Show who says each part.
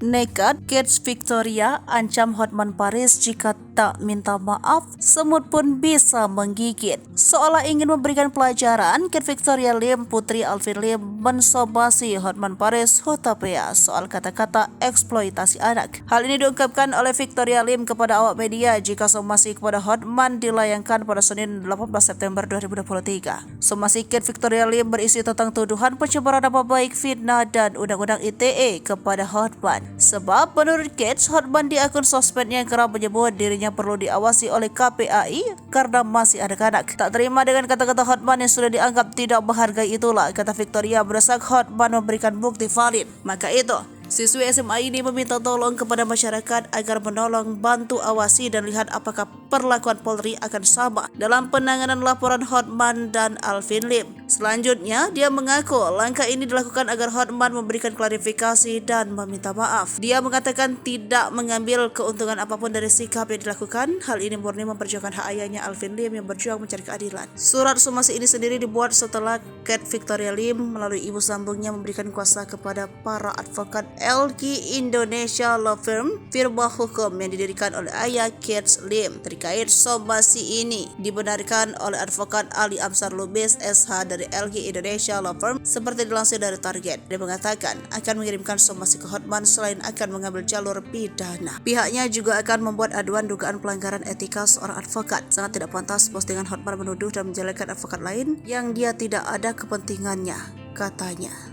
Speaker 1: Nekat, Kate Victoria ancam Hotman Paris jika tak minta maaf, semut pun bisa menggigit. Seolah ingin memberikan pelajaran, Kate Victoria Lim, putri Alvin Lim, mensomasi Hotman Paris Hutapea soal kata-kata eksploitasi anak. Hal ini diungkapkan oleh Victoria Lim kepada awak media jika somasi kepada Hotman dilayangkan pada Senin 18 September 2023. Somasi Kate Victoria Lim berisi tentang tuduhan pencemaran nama baik, fitnah, dan Undang-Undang ITE kepada Hotman. Sebab menurut Kate, Hotman di akun sosmednya kerap menyebut dirinya perlu diawasi oleh KPAI karena masih anak-anak. Tak terima dengan kata-kata Hotman yang sudah dianggap tidak berharga itulah, kata Victoria, berdesak Hotman memberikan bukti valid. Maka itu, siswi SMA ini meminta tolong kepada masyarakat agar menolong, bantu awasi dan lihat apakah perlakuan Polri akan sama dalam penanganan laporan Hotman dan Alvin Lim. Selanjutnya, dia mengaku langkah ini dilakukan agar Hotman memberikan klarifikasi dan meminta maaf. Dia mengatakan tidak mengambil keuntungan apapun dari sikap yang dilakukan. Hal ini murni memperjuangkan hak ayahnya Alvin Lim yang berjuang mencari keadilan. Surat somasi ini sendiri dibuat setelah Kate Victoria Lim melalui ibu sambungnya memberikan kuasa kepada para advokat LG Indonesia Law Firm, firma hukum yang didirikan oleh ayah Kate Lim. Terkait somasi ini dibenarkan oleh advokat Ali Amsar Lubis SH dari LG Indonesia Law Firm seperti dilansir dari Target. Dia mengatakan akan mengirimkan somasi ke Hotman selain akan mengambil jalur pidana. Pihaknya juga akan membuat aduan dugaan pelanggaran etika seorang advokat. Sangat tidak pantas postingan Hotman menuduh dan menjelekkan advokat lain yang dia tidak ada kepentingannya, katanya.